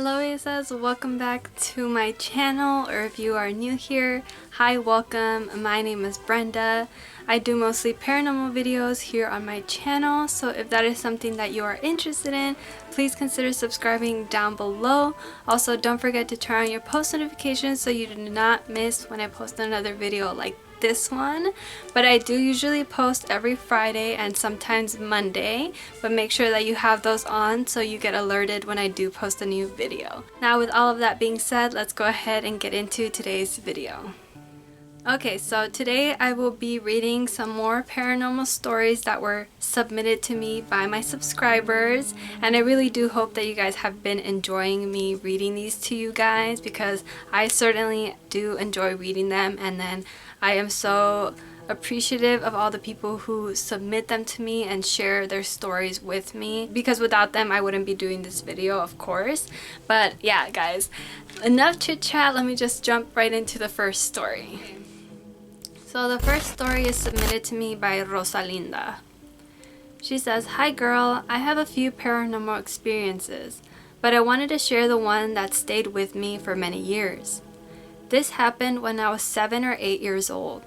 Hello, it says welcome back to my channel, or if you are new here, hi, welcome. My name is Brenda. I do mostly paranormal videos here on my channel, so if that is something that you are interested in, please consider subscribing down below. Also, don't forget to turn on your post notifications so you do not miss when I post another video like this one. But I do usually post every Friday and sometimes Monday, but make sure that you have those on so you get alerted when I do post a new video. Now, with all of that being said, let's go ahead and get into today's video. Okay, so today I will be reading some more paranormal stories that were submitted to me by my subscribers, and I really do hope that you guys have been enjoying me reading these to you guys, because I certainly do enjoy reading them, and then I am so appreciative of all the people who submit them to me and share their stories with me, because without them I wouldn't be doing this video, of course. But yeah, guys, enough chit chat, let me just jump right into the first story. So the first story is submitted to me by Rosalinda. She says, "Hi girl, I have a few paranormal experiences, but I wanted to share the one that stayed with me for many years. This happened when I was 7 or 8 years old.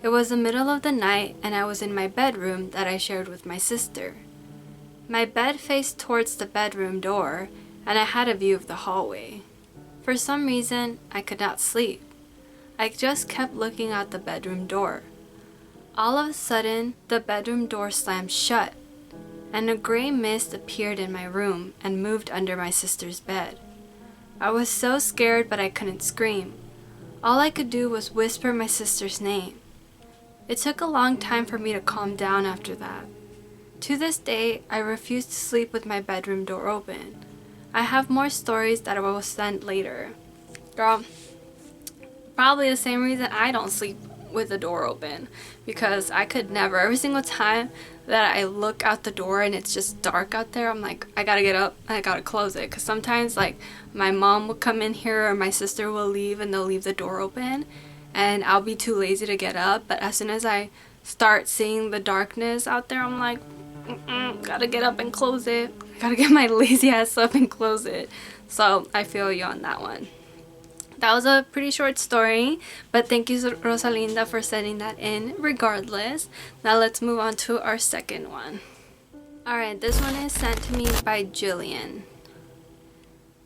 It was the middle of the night and I was in my bedroom that I shared with my sister. My bed faced towards the bedroom door and I had a view of the hallway. For some reason, I could not sleep. I just kept looking out the bedroom door. All of a sudden, the bedroom door slammed shut, and a gray mist appeared in my room and moved under my sister's bed. I was so scared, but I couldn't scream. All I could do was whisper my sister's name. It took a long time for me to calm down after that. To this day, I refuse to sleep with my bedroom door open. I have more stories that I will send later." Girl, probably the same reason I don't sleep with the door open, because I could never. Every single time that I look out the door and it's just dark out there, I'm like, I gotta get up and I gotta close it, because sometimes like my mom will come in here or my sister will leave and they'll leave the door open and I'll be too lazy to get up. But as soon as I start seeing the darkness out there, I'm like, gotta get up and close it. I gotta get my lazy ass up and close it. So I feel you on that one. That was a pretty short story, but thank you, Rosalinda, for sending that in regardless. Now let's move on to our second one. Alright, this one is sent to me by Jillian.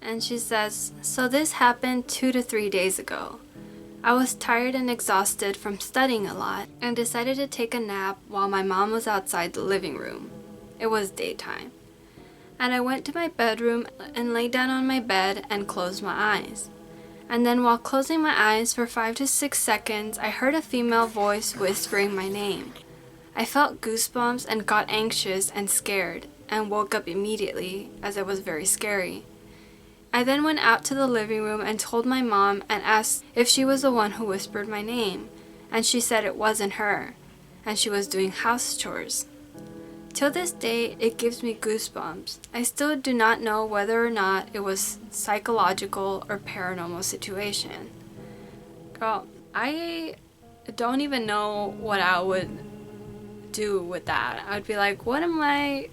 And she says, "So this happened 2 to 3 days ago. I was tired and exhausted from studying a lot and decided to take a nap while my mom was outside the living room. It was daytime. And I went to my bedroom and lay down on my bed and closed my eyes. And then while closing my eyes for 5 to 6 seconds, I heard a female voice whispering my name. I felt goosebumps and got anxious and scared and woke up immediately, as it was very scary. I then went out to the living room and told my mom and asked if she was the one who whispered my name, and she said it wasn't her, and she was doing house chores. Till this day, it gives me goosebumps. I still do not know whether or not it was psychological or paranormal situation." Girl, I don't even know what I would do with that. I would be like, what am I,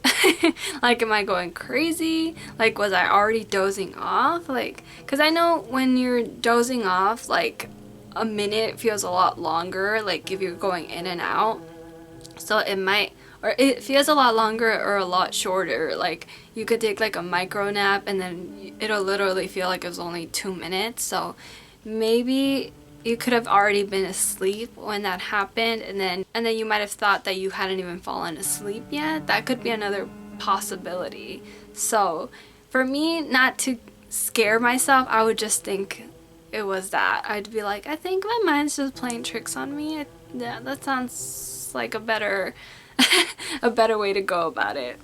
like, am I going crazy? Like, was I already dozing off? Like, because I know when you're dozing off, like, a minute feels a lot longer, like, if you're going in and out. So it might, or it feels a lot longer or a lot shorter. Like, you could take like a micro nap and then it'll literally feel like it was only 2 minutes. So maybe you could have already been asleep when that happened, and then you might have thought that you hadn't even fallen asleep yet. That could be another possibility. So for me, not to scare myself, I would just think it was that. I'd be like, I think my mind's just playing tricks on me. Yeah, that sounds like a better a better way to go about it.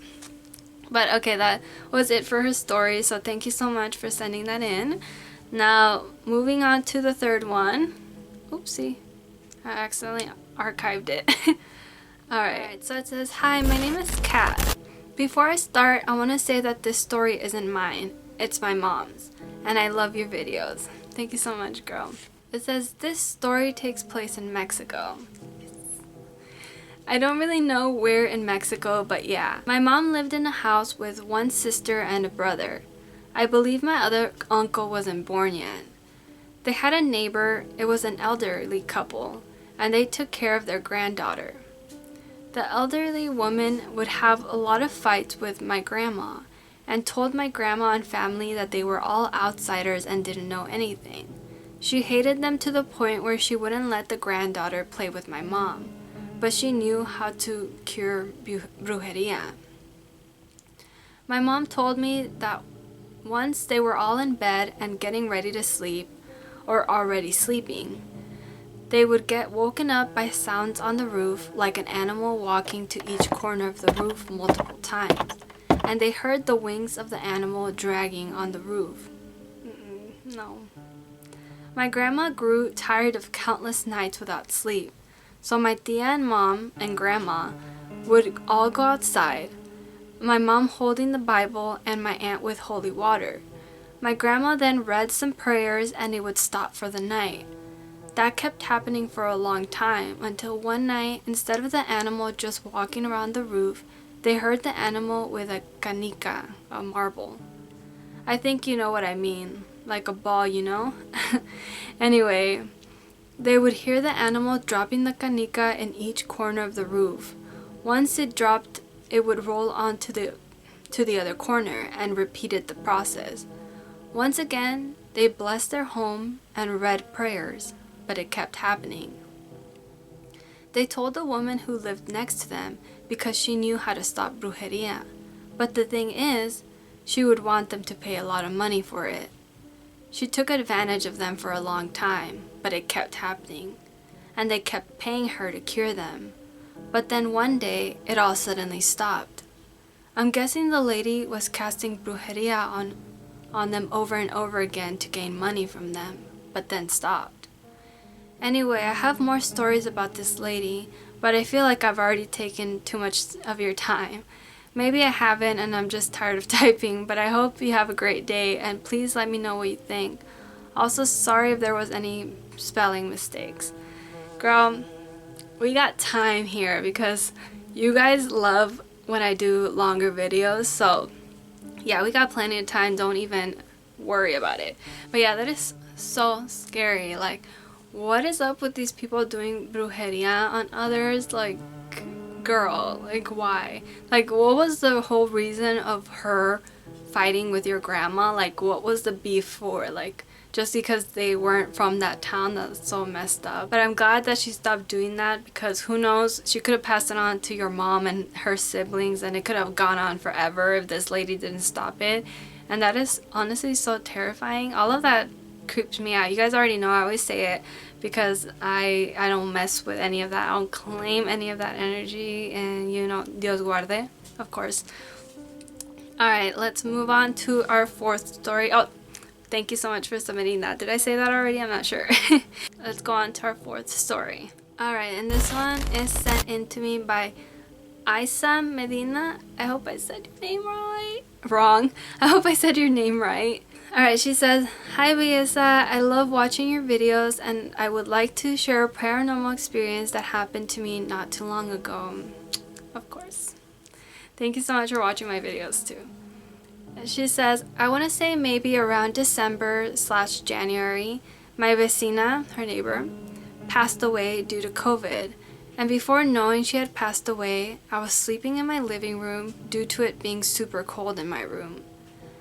But okay, that was it for her story, so thank you so much for sending that in. Now, moving on to the third one. Oopsie, I accidentally archived it. Alright, so it says, "Hi, my name is Kat. Before I start, I want to say that this story isn't mine. It's my mom's, and I love your videos." Thank you so much, girl. It says, "This story takes place in Mexico." I don't really know where in Mexico, but yeah. My mom lived in a house with one sister and a brother. I believe my other uncle wasn't born yet. They had a neighbor, it was an elderly couple, and they took care of their granddaughter. The elderly woman would have a lot of fights with my grandma and told my grandma and family that they were all outsiders and didn't know anything. She hated them to the point where she wouldn't let the granddaughter play with my mom, but she knew how to cure brujeria. My mom told me that once they were all in bed and getting ready to sleep, or already sleeping, they would get woken up by sounds on the roof, like an animal walking to each corner of the roof multiple times, and they heard the wings of the animal dragging on the roof. No. My grandma grew tired of countless nights without sleep, so my tia and mom and grandma would all go outside, my mom holding the Bible and my aunt with holy water. My grandma then read some prayers and it would stop for the night. That kept happening for a long time until one night, instead of the animal just walking around the roof, they heard the animal with a canica, a marble. I think you know what I mean, like a ball, you know? Anyway, they would hear the animal dropping the canica in each corner of the roof. Once it dropped, it would roll on to the other corner and repeated the process. Once again, they blessed their home and read prayers, but it kept happening. They told the woman who lived next to them because she knew how to stop brujeria. But the thing is, she would want them to pay a lot of money for it. She took advantage of them for a long time, but it kept happening. And they kept paying her to cure them. But then one day, it all suddenly stopped. I'm guessing the lady was casting brujeria on them over and over again to gain money from them, but then stopped. Anyway, I have more stories about this lady, but I feel like I've already taken too much of your time. Maybe I haven't and I'm just tired of typing, but I hope you have a great day and please let me know what you think. Also, sorry if there was any spelling mistakes. Girl, we got time here because you guys love when I do longer videos, so yeah, we got plenty of time, don't even worry about it. But yeah, that is so scary. Like, what is up with these people doing brujeria on others? Like, girl, like why? Like, what was the whole reason of her fighting with your grandma? Like, what was the beef for? Like, just because they weren't from that town? That's so messed up. But I'm glad that she stopped doing that, because who knows, she could have passed it on to your mom and her siblings and it could have gone on forever if this lady didn't stop it. And that is honestly so terrifying. All of that creeps me out. You guys already know I always say it, because I don't mess with any of that. I don't claim any of that energy, and you know, Dios guarde, of course. Alright, let's move on to our fourth story. Oh, thank you so much for submitting that. Did I say that already? I'm not sure. Let's go on to our fourth story. Alright, and this one is sent in to me by Isa Medina. I hope I said your name right. Wrong. I hope I said your name right. Alright, she says, "Hi Belleza, I love watching your videos and I would like to share a paranormal experience that happened to me not too long ago." Of course. Thank you so much for watching my videos too. She says, "I want to say maybe around December/January, my vecina, her neighbor, passed away due to COVID. And before knowing she had passed away, I was sleeping in my living room due to it being super cold in my room.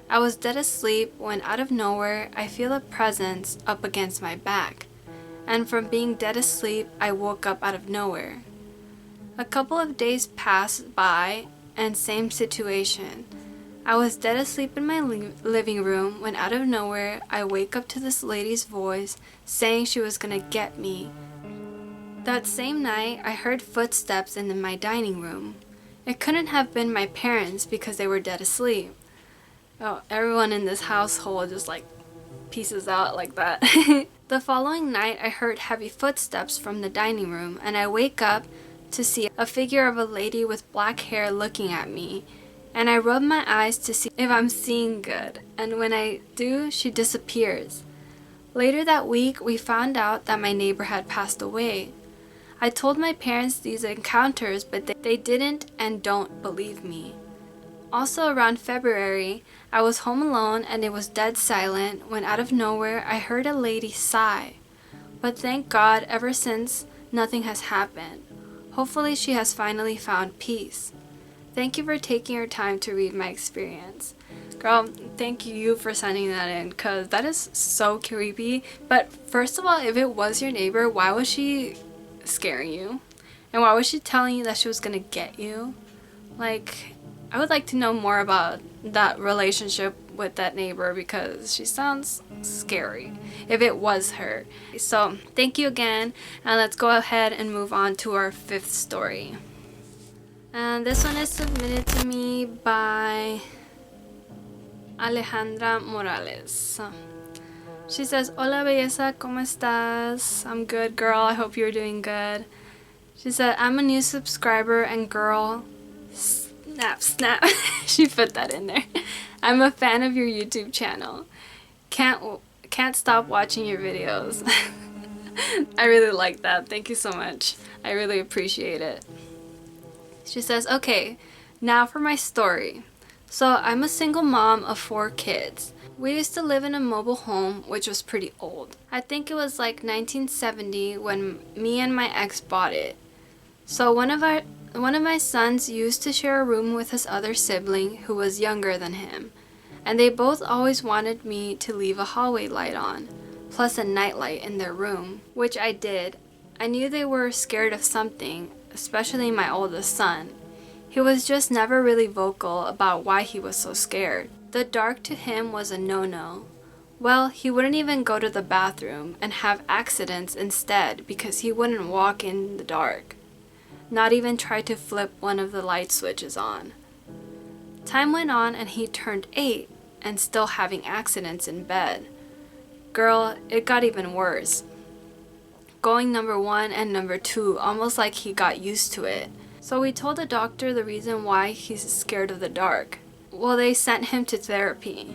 I was dead asleep when out of nowhere I feel a presence up against my back. And from being dead asleep, I woke up out of nowhere. A couple of days passed by and same situation. I was dead asleep in my living room when out of nowhere I wake up to this lady's voice saying she was gonna get me. That same night I heard footsteps in my dining room. It couldn't have been my parents because they were dead asleep. Oh, everyone in this household just like pieces out like that. The following night I heard heavy footsteps from the dining room and I wake up to see a figure of a lady with black hair looking at me. And I rub my eyes to see if I'm seeing good, and when I do, she disappears. Later that week, we found out that my neighbor had passed away. I told my parents these encounters, but they didn't and don't believe me. Also around February, I was home alone and it was dead silent when out of nowhere I heard a lady sigh. But thank God, ever since, nothing has happened. Hopefully she has finally found peace. Thank you for taking your time to read my experience. Girl, thank you for sending that in, because that is so creepy. But first of all, if it was your neighbor, why was she scaring you? And why was she telling you that she was gonna get you? Like, I would like to know more about that relationship with that neighbor, because she sounds scary if it was her. So thank you again, and let's go ahead and move on to our 5th story. And this one is submitted to me by Alejandra Morales. She says, Hola belleza, ¿cómo estás? I'm good, girl. I hope you're doing good. She said, I'm a new subscriber and girl, snap, snap. She put that in there. I'm a fan of your YouTube channel. Can't stop watching your videos. I really like that. Thank you so much. I really appreciate it. She says, okay, now for my story. So I'm a single mom of 4 kids. We used to live in a mobile home, which was pretty old. I think it was like 1970 when me and my ex bought it. So one of my sons used to share a room with his other sibling who was younger than him. And they both always wanted me to leave a hallway light on, plus a nightlight in their room, which I did. I knew they were scared of something, especially my oldest son. He was just never really vocal about why he was so scared. The dark to him was a no-no. Well, he wouldn't even go to the bathroom and have accidents instead because he wouldn't walk in the dark. Not even try to flip one of the light switches on. Time went on and he turned 8 and still having accidents in bed. Girl, it got even worse. Going number 1 and number 2, almost like he got used to it. So we told the doctor the reason why he's scared of the dark. Well, they sent him to therapy.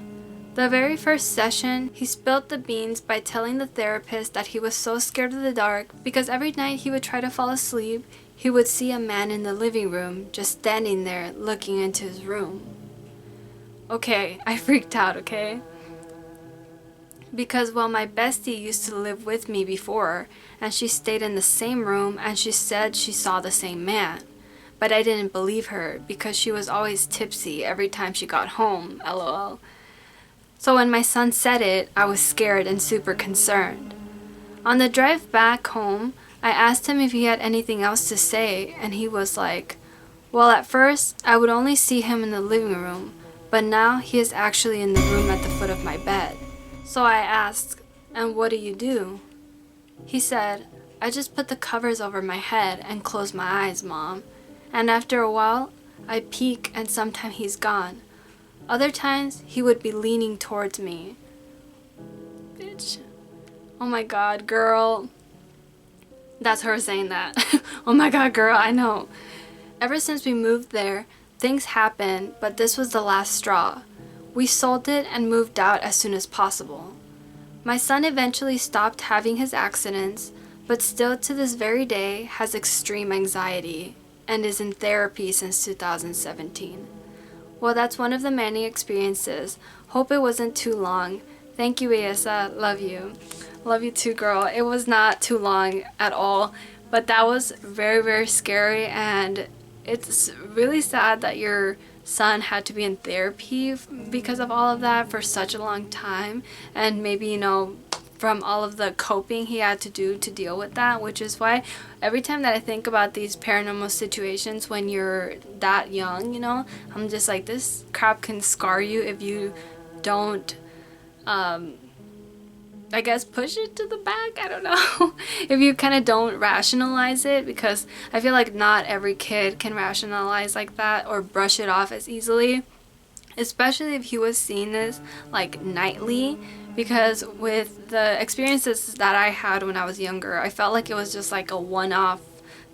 The very first session, he spilled the beans by telling the therapist that he was so scared of the dark because every night he would try to fall asleep, he would see a man in the living room just standing there looking into his room. Okay, I freaked out, okay? Because, well, my bestie used to live with me before, and she stayed in the same room, and she said she saw the same man. But I didn't believe her, because she was always tipsy every time she got home, lol. So when my son said it, I was scared and super concerned. On the drive back home, I asked him if he had anything else to say, and he was like, well, at first, I would only see him in the living room, but now he is actually in the room at the foot of my bed. So I asked, and what do you do? He said, I just put the covers over my head and close my eyes, Mom. And after a while, I peek and sometimes he's gone. Other times, he would be leaning towards me. Bitch. Oh my God, girl. That's her saying that. Oh my God, girl, I know. Ever since we moved there, things happened, but this was the last straw. We sold it and moved out as soon as possible. My son eventually stopped having his accidents, but still to this very day has extreme anxiety and is in therapy since 2017. Well, that's one of the many experiences. Hope it wasn't too long. Thank you, Ayesa. Love you. Love you too, girl. It was not too long at all, but that was very, very scary, and it's really sad that your son had to be in therapy because of all of that for such a long time, and maybe, you know, from all of the coping he had to do to deal with that, which is why every time that I think about these paranormal situations when you're that young, you know, I'm just like, this crap can scar you if you don't I guess push it to the back. I don't know. If you kind of don't rationalize it, because I feel like not every kid can rationalize like that or brush it off as easily, especially if he was seeing this like nightly, because with the experiences that I had when I was younger, I felt like it was just like a one-off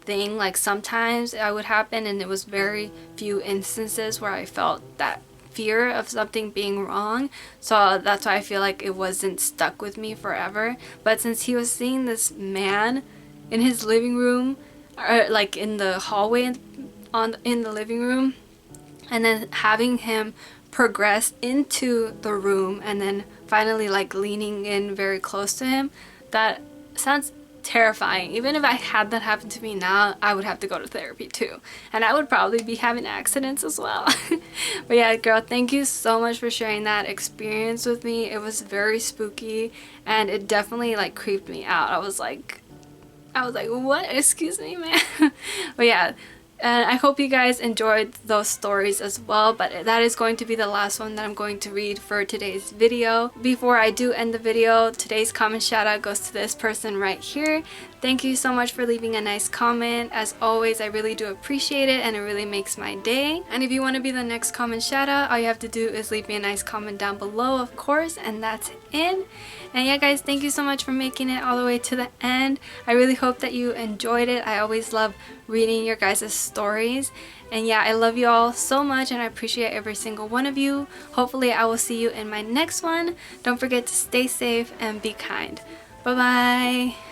thing. Like sometimes it would happen and it was very few instances where I felt that fear of something being wrong, so that's why I feel like it wasn't stuck with me forever. But since he was seeing this man in his living room, or like in the hallway in the living room, and then having him progress into the room and then finally like leaning in very close to him, that sounds terrifying. Even if I had that happen to me now, I would have to go to therapy too, and I would probably be having accidents as well. But yeah, girl, thank you so much for sharing that experience with me. It was very spooky and it definitely like creeped me out. I was like, what? Excuse me, man. But yeah, and I hope you guys enjoyed those stories as well, but that is going to be the last one that I'm going to read for today's video. Before I do end the video, today's comment shout out goes to this person right here. Thank you so much for leaving a nice comment. As always, I really do appreciate it and it really makes my day. And if you want to be the next comment shout out, all you have to do is leave me a nice comment down below, of course, and that's it. And yeah guys, thank you so much for making it all the way to the end. I really hope that you enjoyed it. I always love reading your guys' stories. And yeah, I love you all so much and I appreciate every single one of you. Hopefully I will see you in my next one. Don't forget to stay safe and be kind. Bye bye.